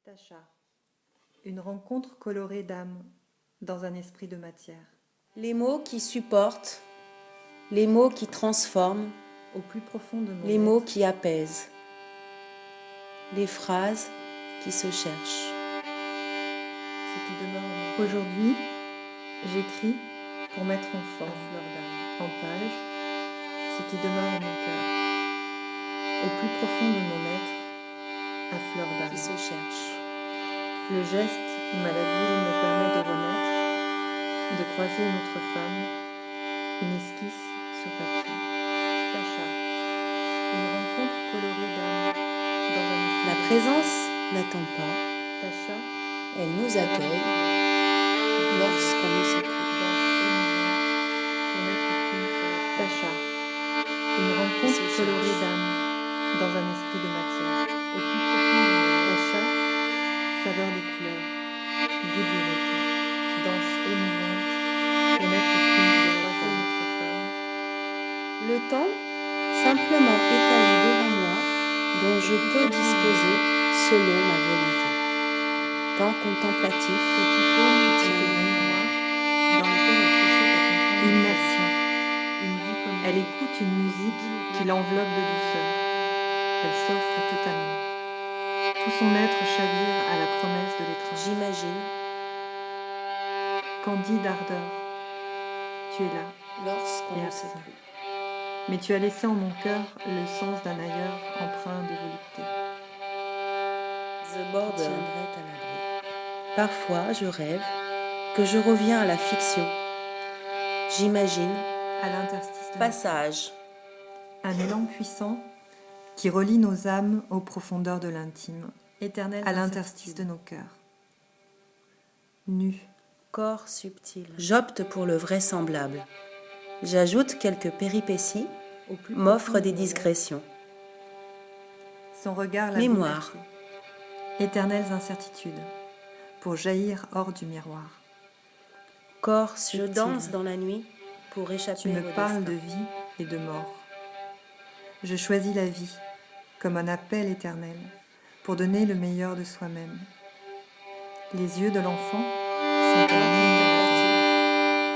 Tacha, une rencontre colorée d'âme dans un esprit de matière. Les mots qui supportent, les mots qui transforment, Au plus profond de mon les mots être, qui apaisent, les phrases qui se cherchent. ce qui demeure en moi. Aujourd'hui, j'écris pour mettre en forme, fleur d'âme, en page, ce qui demeure en mon cœur. Au plus profond de mon être, à fleur d'âme. Qui se cherchent. Le geste malhabile me permet de renaître, de croiser une autre femme, une esquisse sur papier. Tacha, une rencontre colorée d'âme dans un esprit. La présence n'attend pas, Tacha, elle nous accueille lorsqu'on ne sait plus. Tacha, une rencontre colorée d'âme dans un esprit de matière. Au plus profond de mon Tacha, saveur des couleurs, goût du rythme, danse émouvante, pour n'être qu'une seule femme, notre femme. Le temps simplement étalé devant moi, dont je peux disposer selon ma volonté. Temps contemplatif Petit paume qui tient le moi, dans lequel elle cherchait à comprendre. Immersion. Une vie comme elle écoute une musique qui l'enveloppe de douceur. Elle s'offre totalement. Tout son être chavire à la promesse de l'étreinte. J'imagine, Candide ardeur, tu es là, lorsqu'on et ne sait absent. plus. Mais tu as laissé en mon cœur le sens d'un ailleurs empreint de volupté. The Border tiendrait à l'abri. Parfois, je rêve que je reviens à la fiction. J'imagine À l'interstice de passage, un élan puissant qui relie nos âmes aux profondeurs de l'intime, éternel à l'interstice de nos cœurs. Nus, corps subtil. J'opte pour le vraisemblable. J'ajoute quelques péripéties, m'offre des digressions. son regard la Mémoire. bouleversée. Éternelles incertitudes, pour jaillir hors du miroir. Corps subtil. Je danse dans la nuit pour échapper Tu me au parles destin. de vie et de mort. Je choisis la vie comme un appel éternel pour donner le meilleur de soi-même. Les yeux de l'enfant sont un Contemplatif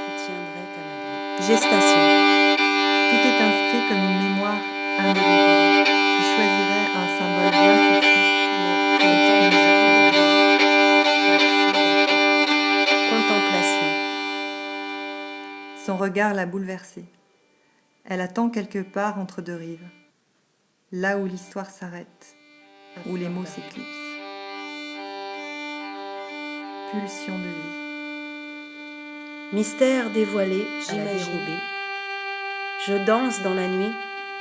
qui tiendrait à l'abri. Gestation. Tout est inscrit comme une mémoire indélébile qui choisirait un symbole bien précis, mais Contemplation. son regard l'a bouleversée. Elle attend quelque part entre deux rives, là où l'histoire s'arrête, où les mots s'éclipsent. Pulsion de vie. Mystère dévoilé, j'imagine. Je danse dans la nuit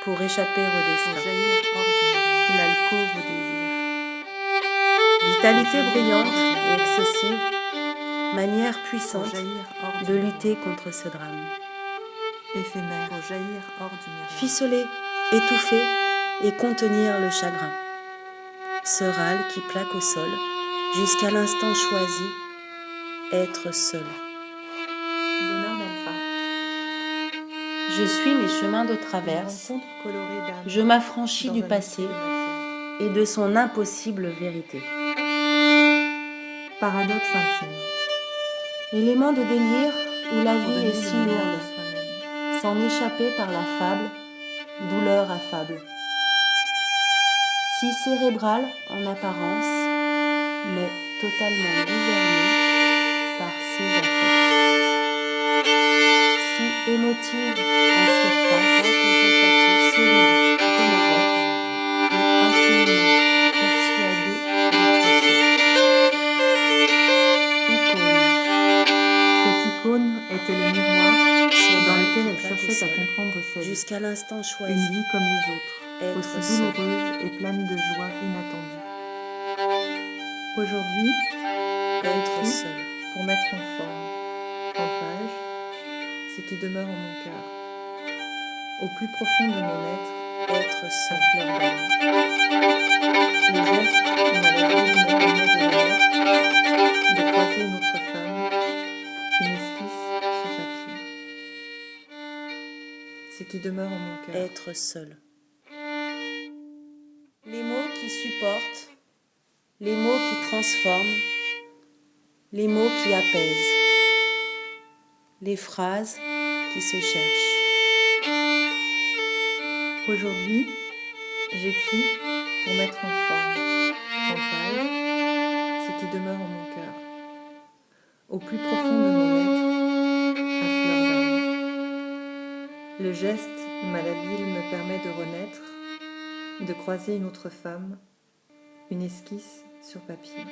pour échapper au Pour destin. jaillir hors du miroir, l'alcôve au désir. Vitalité bruyante et excessive, manière puissante Pour jaillir hors du de miroir. lutter contre ce drame. Éphémère, pour jaillir hors du miroir. Ficeler, étouffer et contenir le chagrin. Ce râle qui plaque au sol jusqu'à l'instant choisi, être seul. Bonheur d'alpha. Je suis mes chemins de Une traverse, rencontre colorée d'âme je m'affranchis dans du un passé esprit de matière. et de son impossible vérité. Paradoxe intime. Élément de délire où la Pour vie donner est si le meilleur lourde, de soi-même. s'en échapper par la fable, douleur affable. Si cérébrale en apparence, mais totalement gouvernée par ses affects. Si émotive en surface, contemplative, solide comme un roc, et infiniment persuadée d'être seule. Cette icône était le miroir dans lequel elle cherchait à comprendre sa vie. Jusqu'à l'instant choisi. Une vie comme les autres, Être aussi seul. douloureuse et pleine de joie inattendue. Aujourd'hui, Être j'écris seul. pour mettre en forme, en page, ce qui demeure en mon cœur. Au plus profond de mon être, Être à seul. fleur d'âme. Le geste malhabile me permet de renaître, de croiser une autre femme, une esquisse sur papier. Ce qui demeure en mon cœur. Être seul. Les mots qui supportent, les mots qui transforment, les mots qui apaisent, les phrases qui se cherchent. Aujourd'hui, j'écris pour mettre en forme, en page, ce qui demeure en mon cœur, au plus profond de mon être, à fleur d'âme. Le geste malhabile me permet de renaître, de croiser une autre femme, une esquisse sur papier.